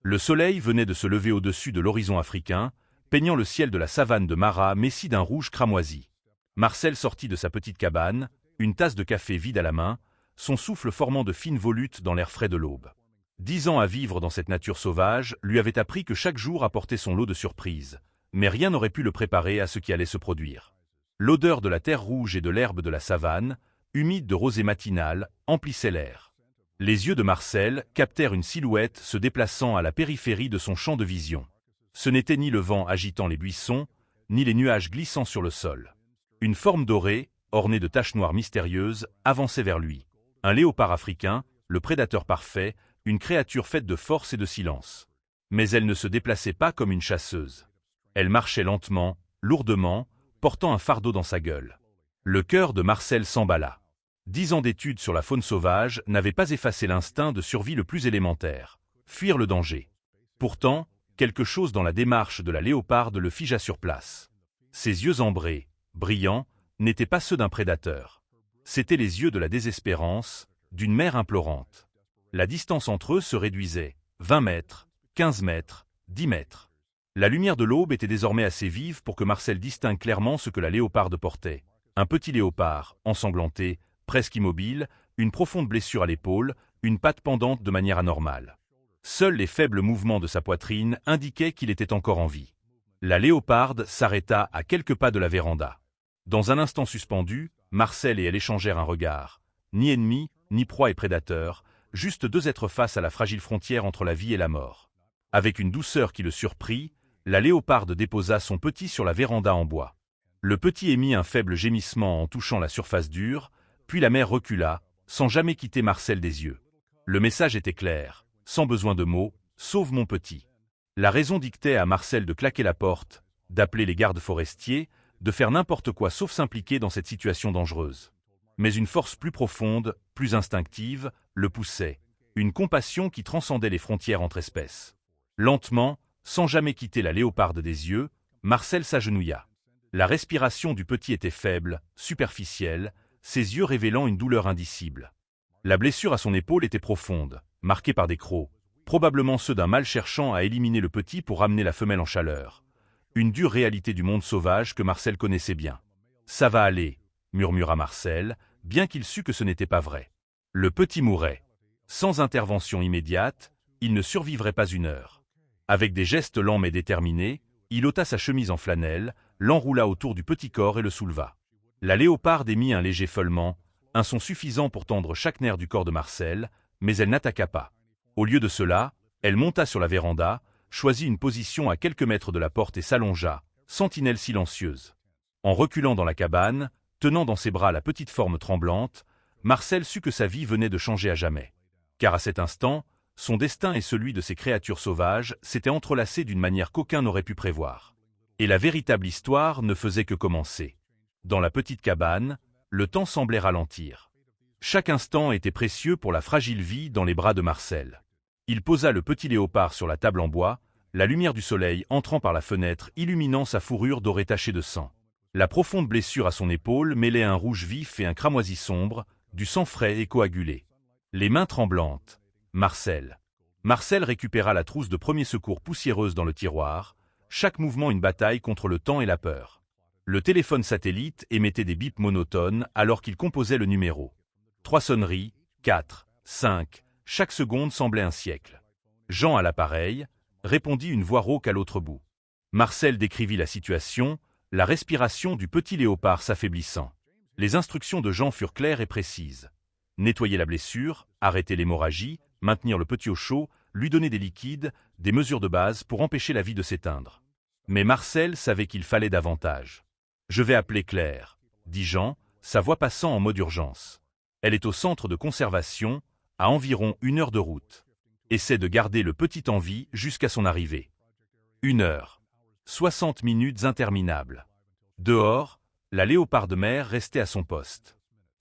Le soleil venait de se lever au-dessus de l'horizon africain, peignant le ciel de la savane de Mara messi d'un rouge cramoisi. Marcel sortit de sa petite cabane, une tasse de café vide à la main, son souffle formant de fines volutes dans l'air frais de l'aube. 10 ans à vivre dans cette nature sauvage lui avaient appris que chaque jour apportait son lot de surprises, mais rien n'aurait pu le préparer à ce qui allait se produire. L'odeur de la terre rouge et de l'herbe de la savane, humide de rosée matinale, emplissait l'air. Les yeux de Marcel captèrent une silhouette se déplaçant à la périphérie de son champ de vision. Ce n'était ni le vent agitant les buissons, ni les nuages glissant sur le sol. Une forme dorée, ornée de taches noires mystérieuses, avançait vers lui. Un léopard africain, le prédateur parfait, une créature faite de force et de silence. Mais elle ne se déplaçait pas comme une chasseuse. Elle marchait lentement, lourdement, portant un fardeau dans sa gueule. Le cœur de Marcel s'emballa. 10 ans d'études sur la faune sauvage n'avaient pas effacé l'instinct de survie le plus élémentaire, fuir le danger. Pourtant, quelque chose dans la démarche de la léoparde le figea sur place. Ses yeux ambrés, brillants, n'étaient pas ceux d'un prédateur. C'étaient les yeux de la désespérance, d'une mère implorante. La distance entre eux se réduisait, 20 mètres, 15 mètres, 10 mètres. La lumière de l'aube était désormais assez vive pour que Marcel distingue clairement ce que la léoparde portait. Un petit léopard, ensanglanté, presque immobile, une profonde blessure à l'épaule, une patte pendante de manière anormale. Seuls les faibles mouvements de sa poitrine indiquaient qu'il était encore en vie. La léoparde s'arrêta à quelques pas de la véranda. Dans un instant suspendu, Marcel et elle échangèrent un regard. Ni ennemi, ni proie et prédateur, juste deux êtres face à la fragile frontière entre la vie et la mort. Avec une douceur qui le surprit, la léoparde déposa son petit sur la véranda en bois. Le petit émit un faible gémissement en touchant la surface dure, puis la mère recula, sans jamais quitter Marcel des yeux. Le message était clair, sans besoin de mots, « Sauve mon petit ». La raison dictait à Marcel de claquer la porte, d'appeler les gardes forestiers, de faire n'importe quoi sauf s'impliquer dans cette situation dangereuse. Mais une force plus profonde, plus instinctive, le poussait, une compassion qui transcendait les frontières entre espèces. Lentement, sans jamais quitter la léoparde des yeux, Marcel s'agenouilla. La respiration du petit était faible, superficielle, ses yeux révélant une douleur indicible. La blessure à son épaule était profonde, marquée par des crocs, probablement ceux d'un mâle cherchant à éliminer le petit pour ramener la femelle en chaleur. Une dure réalité du monde sauvage que Marcel connaissait bien. « Ça va aller », murmura Marcel, bien qu'il sût que ce n'était pas vrai. Le petit mourait. Sans intervention immédiate, il ne survivrait pas une heure. Avec des gestes lents mais déterminés, il ôta sa chemise en flanelle, l'enroula autour du petit corps et le souleva. La léoparde émit un léger feulement, un son suffisant pour tendre chaque nerf du corps de Marcel, mais elle n'attaqua pas. Au lieu de cela, elle monta sur la véranda, choisit une position à quelques mètres de la porte et s'allongea, sentinelle silencieuse. En reculant dans la cabane, tenant dans ses bras la petite forme tremblante, Marcel sut que sa vie venait de changer à jamais. Car à cet instant, son destin et celui de ces créatures sauvages s'étaient entrelacés d'une manière qu'aucun n'aurait pu prévoir. Et la véritable histoire ne faisait que commencer. Dans la petite cabane, le temps semblait ralentir. Chaque instant était précieux pour la fragile vie dans les bras de Marcel. Il posa le petit léopard sur la table en bois, la lumière du soleil entrant par la fenêtre illuminant sa fourrure dorée tachée de sang. La profonde blessure à son épaule mêlait un rouge vif et un cramoisi sombre, du sang frais et coagulé. Les mains tremblantes. Marcel. Marcel récupéra la trousse de premier secours poussiéreuse dans le tiroir, chaque mouvement une bataille contre le temps et la peur. Le téléphone satellite émettait des bips monotones alors qu'il composait le numéro. 3 sonneries, 4, 5, chaque seconde semblait un siècle. Jean à l'appareil, répondit une voix rauque à l'autre bout. Marcel décrivit la situation, la respiration du petit léopard s'affaiblissant. Les instructions de Jean furent claires et précises. Nettoyer la blessure, arrêter l'hémorragie, maintenir le petit au chaud, lui donner des liquides, des mesures de base pour empêcher la vie de s'éteindre. Mais Marcel savait qu'il fallait davantage. « Je vais appeler Claire », dit Jean, sa voix passant en mode urgence. « Elle est au centre de conservation, à environ 1 heure de route. Essaie de garder le petit en vie jusqu'à son arrivée. 1 heure. 60 minutes interminables. Dehors, la léoparde mère restait à son poste.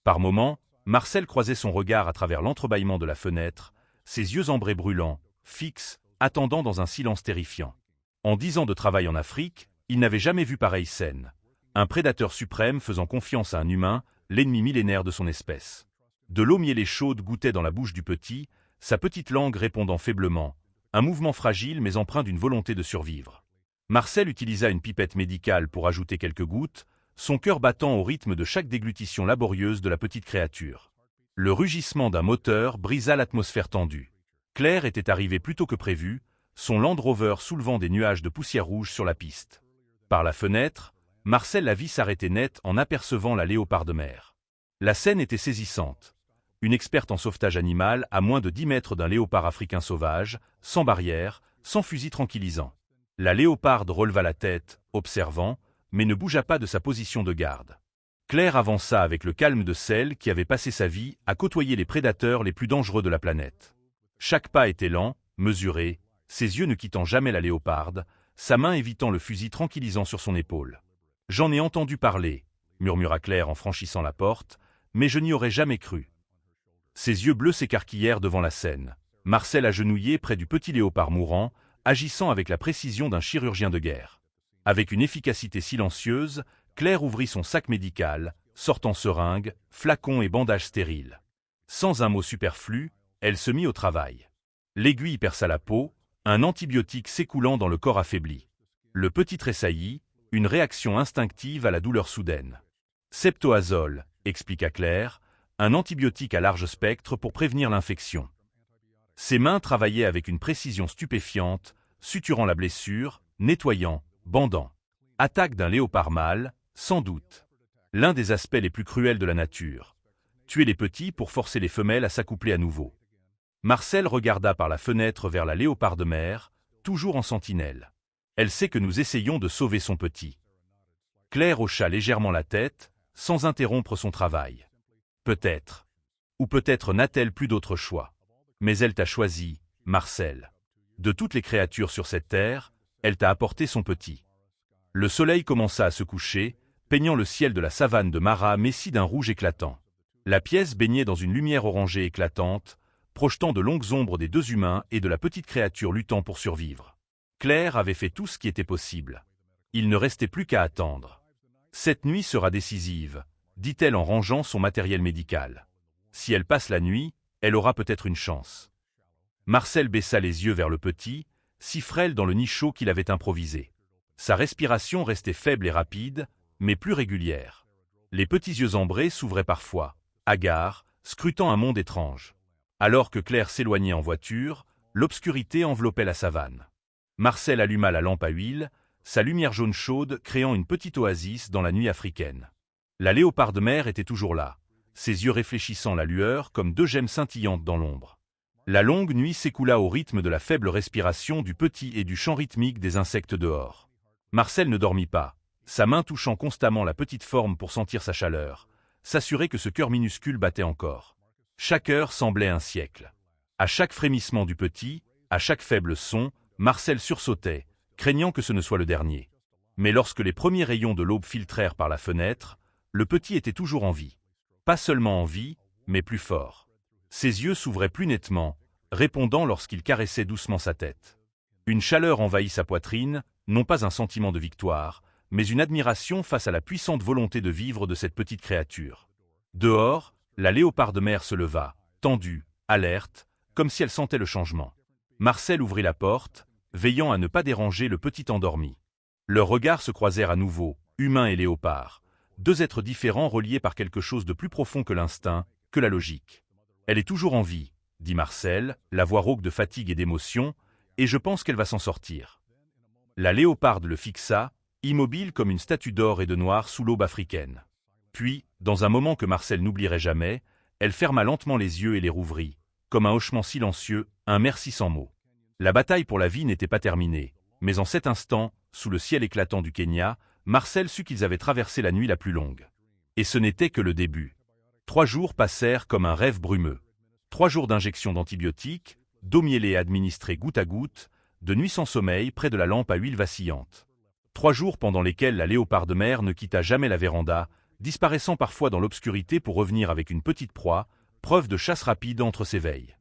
Par moments, Marcel croisait son regard à travers l'entrebâillement de la fenêtre, ses yeux ambrés brûlants, fixes, attendant dans un silence terrifiant. En 10 ans de travail en Afrique, il n'avait jamais vu pareille scène. Un prédateur suprême faisant confiance à un humain, l'ennemi millénaire de son espèce. De l'eau mielée chaude goûtait dans la bouche du petit, sa petite langue répondant faiblement, un mouvement fragile mais empreint d'une volonté de survivre. Marcel utilisa une pipette médicale pour ajouter quelques gouttes, son cœur battant au rythme de chaque déglutition laborieuse de la petite créature. Le rugissement d'un moteur brisa l'atmosphère tendue. Claire était arrivée plus tôt que prévu, son Land Rover soulevant des nuages de poussière rouge sur la piste. Par la fenêtre, Marcel la vit s'arrêter net en apercevant la léopard de mer. La scène était saisissante. Une experte en sauvetage animal à moins de 10 mètres d'un léopard africain sauvage, sans barrière, sans fusil tranquillisant. La léoparde releva la tête, observant, mais ne bougea pas de sa position de garde. Claire avança avec le calme de celle qui avait passé sa vie à côtoyer les prédateurs les plus dangereux de la planète. Chaque pas était lent, mesuré, ses yeux ne quittant jamais la léoparde, sa main évitant le fusil tranquillisant sur son épaule. « J'en ai entendu parler », murmura Claire en franchissant la porte, « mais je n'y aurais jamais cru. » Ses yeux bleus s'écarquillèrent devant la scène. Marcel agenouillé près du petit léopard mourant, agissant avec la précision d'un chirurgien de guerre. Avec une efficacité silencieuse, Claire ouvrit son sac médical, sortant seringue, flacon et bandage stérile. Sans un mot superflu, elle se mit au travail. L'aiguille perça la peau, un antibiotique s'écoulant dans le corps affaibli. Le petit tressaillit, une réaction instinctive à la douleur soudaine. Septoazole, expliqua Claire, un antibiotique à large spectre pour prévenir l'infection. Ses mains travaillaient avec une précision stupéfiante, suturant la blessure, nettoyant, bandant. Attaque d'un léopard mâle, sans doute. L'un des aspects les plus cruels de la nature. Tuer les petits pour forcer les femelles à s'accoupler à nouveau. Marcel regarda par la fenêtre vers la léopard de mer, toujours en sentinelle. Elle sait que nous essayons de sauver son petit. Claire hocha légèrement la tête, sans interrompre son travail. Peut-être. Ou peut-être n'a-t-elle plus d'autre choix. Mais elle t'a choisi, Marcel. De toutes les créatures sur cette terre, elle t'a apporté son petit. Le soleil commença à se coucher, peignant le ciel de la savane de Mara messie d'un rouge éclatant. La pièce baignait dans une lumière orangée éclatante, projetant de longues ombres des deux humains et de la petite créature luttant pour survivre. Claire avait fait tout ce qui était possible. Il ne restait plus qu'à attendre. Cette nuit sera décisive, dit-elle en rangeant son matériel médical. Si elle passe la nuit, elle aura peut-être une chance. Marcel baissa les yeux vers le petit, si frêle dans le nid chaud qu'il avait improvisé. Sa respiration restait faible et rapide, mais plus régulière. Les petits yeux ambrés s'ouvraient parfois, hagards, scrutant un monde étrange. Alors que Claire s'éloignait en voiture, l'obscurité enveloppait la savane. Marcel alluma la lampe à huile, sa lumière jaune chaude créant une petite oasis dans la nuit africaine. La léopard de mer était toujours là, ses yeux réfléchissant la lueur comme deux gemmes scintillantes dans l'ombre. La longue nuit s'écoula au rythme de la faible respiration du petit et du chant rythmique des insectes dehors. Marcel ne dormit pas, sa main touchant constamment la petite forme pour sentir sa chaleur, s'assurer que ce cœur minuscule battait encore. Chaque heure semblait un siècle. À chaque frémissement du petit, à chaque faible son, Marcel sursautait, craignant que ce ne soit le dernier. Mais lorsque les premiers rayons de l'aube filtrèrent par la fenêtre, le petit était toujours en vie. Pas seulement en vie, mais plus fort. Ses yeux s'ouvraient plus nettement, répondant lorsqu'il caressait doucement sa tête. Une chaleur envahit sa poitrine, non pas un sentiment de victoire, mais une admiration face à la puissante volonté de vivre de cette petite créature. Dehors, la léopard de mer se leva, tendue, alerte, comme si elle sentait le changement. Marcel ouvrit la porte, veillant à ne pas déranger le petit endormi. Leurs regards se croisèrent à nouveau, humain et léopard, deux êtres différents reliés par quelque chose de plus profond que l'instinct, que la logique. « Elle est toujours en vie », dit Marcel, la voix rauque de fatigue et d'émotion, « et je pense qu'elle va s'en sortir. » La léoparde le fixa, immobile comme une statue d'or et de noir sous l'aube africaine. Puis, dans un moment que Marcel n'oublierait jamais, elle ferma lentement les yeux et les rouvrit, comme un hochement silencieux, un merci sans mots. La bataille pour la vie n'était pas terminée, mais en cet instant, sous le ciel éclatant du Kenya, Marcel sut qu'ils avaient traversé la nuit la plus longue. Et ce n'était que le début. 3 jours passèrent comme un rêve brumeux. 3 jours d'injection d'antibiotiques, d'eau mielée administrée goutte à goutte, de nuit sans sommeil près de la lampe à huile vacillante. 3 jours pendant lesquels la léopard de mer ne quitta jamais la véranda, disparaissant parfois dans l'obscurité pour revenir avec une petite proie, preuve de chasse rapide entre ses veilles.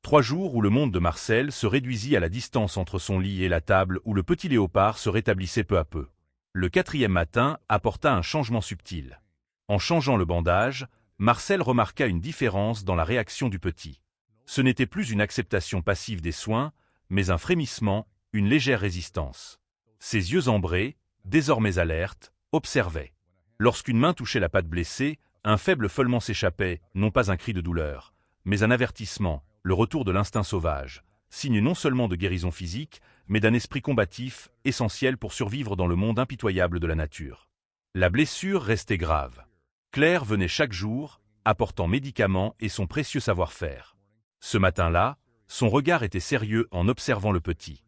3 jours où le monde de Marcel se réduisit à la distance entre son lit et la table où le petit léopard se rétablissait peu à peu. Le 4e matin apporta un changement subtil. En changeant le bandage, Marcel remarqua une différence dans la réaction du petit. Ce n'était plus une acceptation passive des soins, mais un frémissement, une légère résistance. Ses yeux ambrés, désormais alertes, observaient. Lorsqu'une main touchait la patte blessée, un faible feulement s'échappait, non pas un cri de douleur, mais un avertissement, le retour de l'instinct sauvage, signe non seulement de guérison physique, mais d'un esprit combatif, essentiel pour survivre dans le monde impitoyable de la nature. La blessure restait grave. Claire venait chaque jour, apportant médicaments et son précieux savoir-faire. Ce matin-là, son regard était sérieux en observant le petit.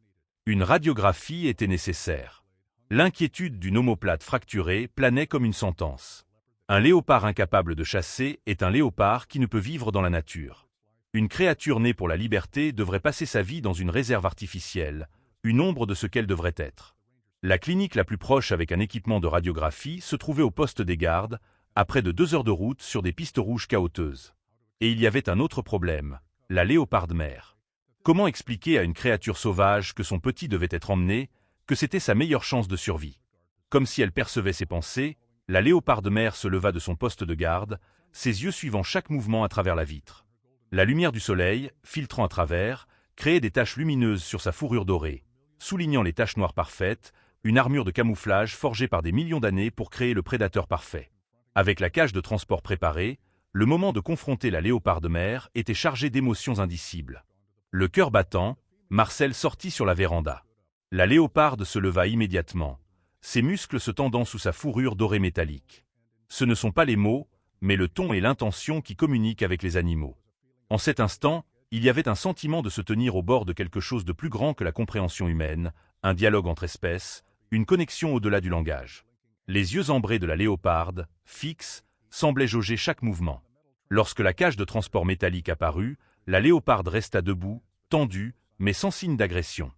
Une radiographie était nécessaire. L'inquiétude d'une omoplate fracturée planait comme une sentence. Un léopard incapable de chasser est un léopard qui ne peut vivre dans la nature. Une créature née pour la liberté devrait passer sa vie dans une réserve artificielle, une ombre de ce qu'elle devrait être. La clinique la plus proche avec un équipement de radiographie se trouvait au poste des gardes, à près de 2 heures de route sur des pistes rouges chaotiques. Et il y avait un autre problème, la léoparde mère. Comment expliquer à une créature sauvage que son petit devait être emmené, que c'était sa meilleure chance de survie? Comme si elle percevait ses pensées, la léoparde mère se leva de son poste de garde, ses yeux suivant chaque mouvement à travers la vitre. La lumière du soleil, filtrant à travers, créait des taches lumineuses sur sa fourrure dorée, soulignant les taches noires parfaites, une armure de camouflage forgée par des millions d'années pour créer le prédateur parfait. Avec la cage de transport préparée, le moment de confronter la léoparde mère était chargé d'émotions indicibles. Le cœur battant, Marcel sortit sur la véranda. La léoparde se leva immédiatement, ses muscles se tendant sous sa fourrure dorée métallique. Ce ne sont pas les mots, mais le ton et l'intention qui communiquent avec les animaux. En cet instant, il y avait un sentiment de se tenir au bord de quelque chose de plus grand que la compréhension humaine, un dialogue entre espèces, une connexion au-delà du langage. Les yeux ambrés de la léoparde, fixes, semblaient jauger chaque mouvement. Lorsque la cage de transport métallique apparut, la léoparde resta debout, tendue, mais sans signe d'agression.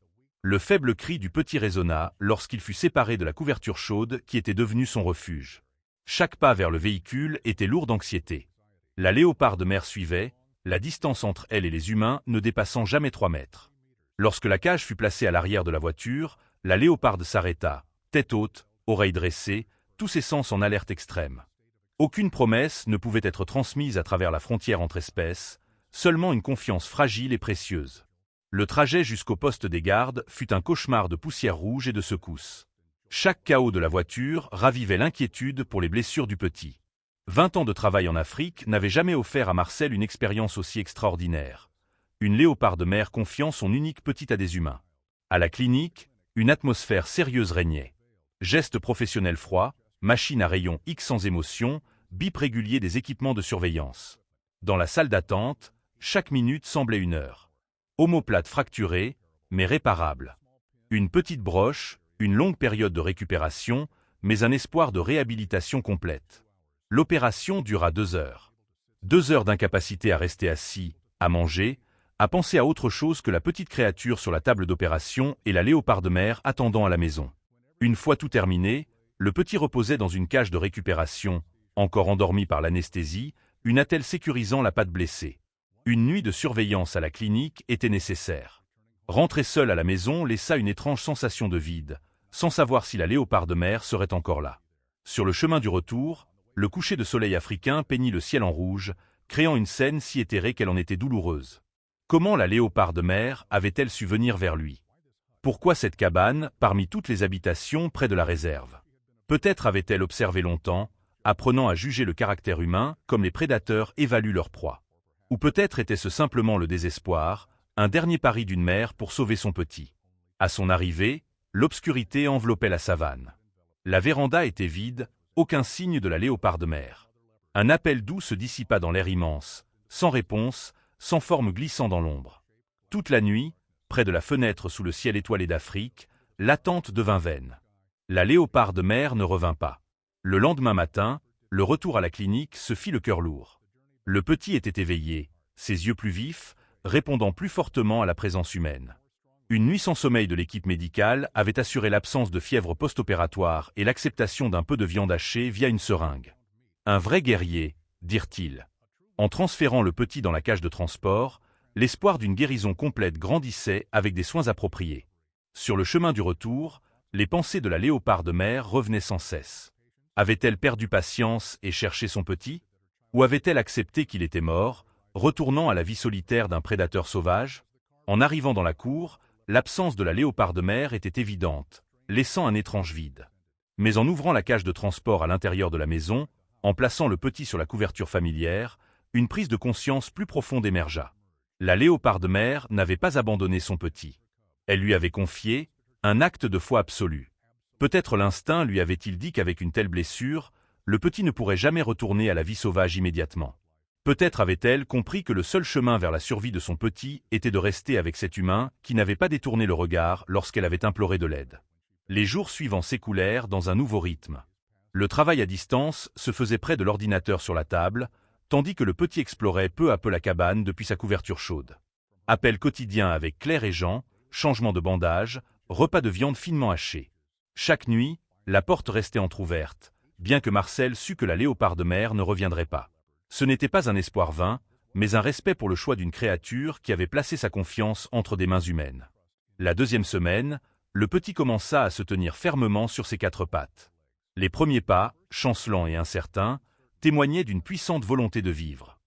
Le faible cri du petit résonna lorsqu'il fut séparé de la couverture chaude qui était devenue son refuge. Chaque pas vers le véhicule était lourd d'anxiété. La léoparde mère suivait, la distance entre elle et les humains ne dépassant jamais 3 mètres. Lorsque la cage fut placée à l'arrière de la voiture, la léoparde s'arrêta, tête haute, oreilles dressées, tous ses sens en alerte extrême. Aucune promesse ne pouvait être transmise à travers la frontière entre espèces, seulement une confiance fragile et précieuse. Le trajet jusqu'au poste des gardes fut un cauchemar de poussière rouge et de secousses. Chaque chaos de la voiture ravivait l'inquiétude pour les blessures du petit. 20 ans de travail en Afrique n'avaient jamais offert à Marcel une expérience aussi extraordinaire. Une léoparde mère confiant son unique petit à des humains. À la clinique, une atmosphère sérieuse régnait. Gestes professionnels froids, machines à rayons X sans émotion, bip régulier des équipements de surveillance. Dans la salle d'attente, chaque minute semblait une heure. Omoplate fracturée, mais réparable. Une petite broche, une longue période de récupération, mais un espoir de réhabilitation complète. L'opération dura 2 heures. 2 heures d'incapacité à rester assis, à manger, à penser à autre chose que la petite créature sur la table d'opération et la léoparde mère attendant à la maison. Une fois tout terminé, le petit reposait dans une cage de récupération, encore endormi par l'anesthésie, une attelle sécurisant la patte blessée. Une nuit de surveillance à la clinique était nécessaire. Rentrer seul à la maison laissa une étrange sensation de vide, sans savoir si la léoparde mère serait encore là. Sur le chemin du retour, le coucher de soleil africain peignit le ciel en rouge, créant une scène si éthérée qu'elle en était douloureuse. Comment la léoparde mère avait-elle su venir vers lui? Pourquoi cette cabane, parmi toutes les habitations près de la réserve? Peut-être avait-elle observé longtemps, apprenant à juger le caractère humain comme les prédateurs évaluent leur proie. Ou peut-être était-ce simplement le désespoir, un dernier pari d'une mère pour sauver son petit. À son arrivée, l'obscurité enveloppait la savane. La véranda était vide, aucun signe de la léoparde mère. Un appel doux se dissipa dans l'air immense, sans réponse, sans forme glissant dans l'ombre. Toute la nuit, près de la fenêtre sous le ciel étoilé d'Afrique, l'attente devint vaine. La léoparde mère ne revint pas. Le lendemain matin, le retour à la clinique se fit le cœur lourd. Le petit était éveillé, ses yeux plus vifs, répondant plus fortement à la présence humaine. Une nuit sans sommeil de l'équipe médicale avait assuré l'absence de fièvre post-opératoire et l'acceptation d'un peu de viande hachée via une seringue. Un vrai guerrier, dirent-ils. En transférant le petit dans la cage de transport, l'espoir d'une guérison complète grandissait avec des soins appropriés. Sur le chemin du retour, les pensées de la léoparde mère revenaient sans cesse. Avait-elle perdu patience et cherché son petit? Ou avait-elle accepté qu'il était mort, retournant à la vie solitaire d'un prédateur sauvage? En arrivant dans la cour, l'absence de la léoparde mère était évidente, laissant un étrange vide. Mais en ouvrant la cage de transport à l'intérieur de la maison, en plaçant le petit sur la couverture familière, une prise de conscience plus profonde émergea. La léoparde mère n'avait pas abandonné son petit. Elle lui avait confié un acte de foi absolu. Peut-être l'instinct lui avait-il dit qu'avec une telle blessure, le petit ne pourrait jamais retourner à la vie sauvage immédiatement. Peut-être avait-elle compris que le seul chemin vers la survie de son petit était de rester avec cet humain qui n'avait pas détourné le regard lorsqu'elle avait imploré de l'aide. Les jours suivants s'écoulèrent dans un nouveau rythme. Le travail à distance se faisait près de l'ordinateur sur la table, tandis que le petit explorait peu à peu la cabane depuis sa couverture chaude. Appels quotidiens avec Claire et Jean, changement de bandage, repas de viande finement hachée. Chaque nuit, la porte restait entr'ouverte, bien que Marcel sût que la léoparde mère ne reviendrait pas. Ce n'était pas un espoir vain, mais un respect pour le choix d'une créature qui avait placé sa confiance entre des mains humaines. La deuxième semaine, le petit commença à se tenir fermement sur ses quatre pattes. Les premiers pas, chancelants et incertains, témoignaient d'une puissante volonté de vivre.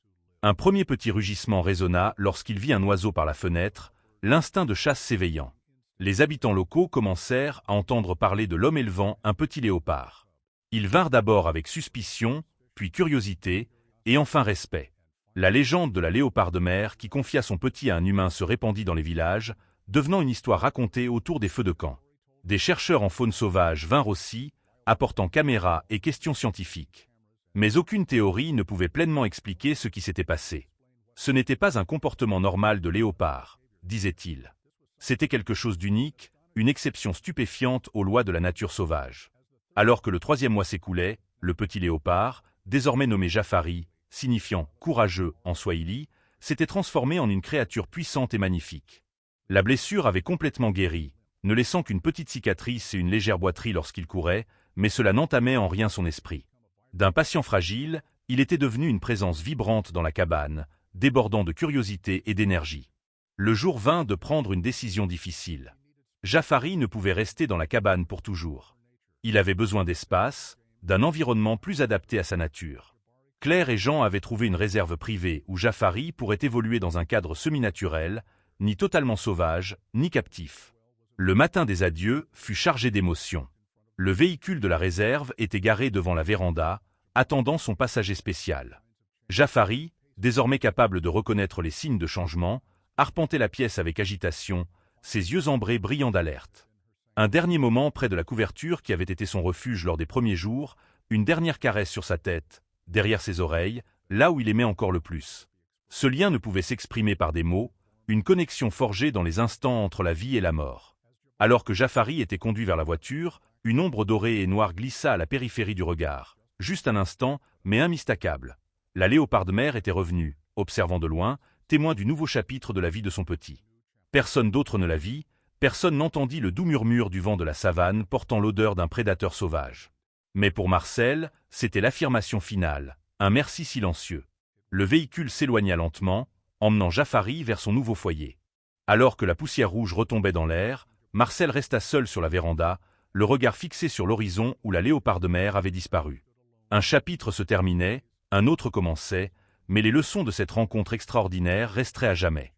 Un premier petit rugissement résonna lorsqu'il vit un oiseau par la fenêtre, l'instinct de chasse s'éveillant. Les habitants locaux commencèrent à entendre parler de l'homme élevant un petit léopard. Ils vinrent d'abord avec suspicion, puis curiosité, et enfin respect. La légende de la léoparde mère qui confia son petit à un humain se répandit dans les villages, devenant une histoire racontée autour des feux de camp. Des chercheurs en faune sauvage vinrent aussi, apportant caméras et questions scientifiques. Mais aucune théorie ne pouvait pleinement expliquer ce qui s'était passé. Ce n'était pas un comportement normal de léopard, disait-il. C'était quelque chose d'unique, une exception stupéfiante aux lois de la nature sauvage. Alors que le troisième mois s'écoulait, le petit léopard, désormais nommé Jafari, signifiant « courageux » en swahili, s'était transformé en une créature puissante et magnifique. La blessure avait complètement guéri, ne laissant qu'une petite cicatrice et une légère boiterie lorsqu'il courait, mais cela n'entamait en rien son esprit. D'un patient fragile, il était devenu une présence vibrante dans la cabane, débordant de curiosité et d'énergie. Le jour vint de prendre une décision difficile. Jafari ne pouvait rester dans la cabane pour toujours. Il avait besoin d'espace, d'un environnement plus adapté à sa nature. Claire et Jean avaient trouvé une réserve privée où Jafari pourrait évoluer dans un cadre semi-naturel, ni totalement sauvage, ni captif. Le matin des adieux fut chargé d'émotions. Le véhicule de la réserve était garé devant la véranda, attendant son passager spécial. Jafari, désormais capable de reconnaître les signes de changement, arpentait la pièce avec agitation, ses yeux ambrés brillant d'alerte. Un dernier moment près de la couverture qui avait été son refuge lors des premiers jours, une dernière caresse sur sa tête, derrière ses oreilles, là où il aimait encore le plus. Ce lien ne pouvait s'exprimer par des mots, une connexion forgée dans les instants entre la vie et la mort. Alors que Jafari était conduit vers la voiture, une ombre dorée et noire glissa à la périphérie du regard. Juste un instant, mais immistakable. La léoparde mère était revenue, observant de loin, témoin du nouveau chapitre de la vie de son petit. Personne d'autre ne la vit, personne n'entendit le doux murmure du vent de la savane portant l'odeur d'un prédateur sauvage. Mais pour Marcel, c'était l'affirmation finale, un merci silencieux. Le véhicule s'éloigna lentement, emmenant Jafari vers son nouveau foyer. Alors que la poussière rouge retombait dans l'air, Marcel resta seul sur la véranda, le regard fixé sur l'horizon où la léoparde mère avait disparu. Un chapitre se terminait, un autre commençait, mais les leçons de cette rencontre extraordinaire resteraient à jamais.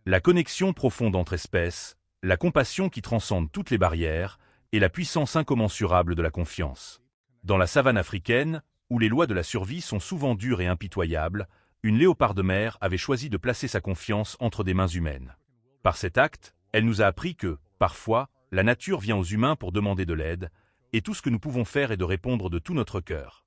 La connexion profonde entre espèces, la compassion qui transcende toutes les barrières, et la puissance incommensurable de la confiance. Dans la savane africaine, où les lois de la survie sont souvent dures et impitoyables, une léoparde mère avait choisi de placer sa confiance entre des mains humaines. Par cet acte, elle nous a appris que, parfois, la nature vient aux humains pour demander de l'aide, et tout ce que nous pouvons faire est de répondre de tout notre cœur.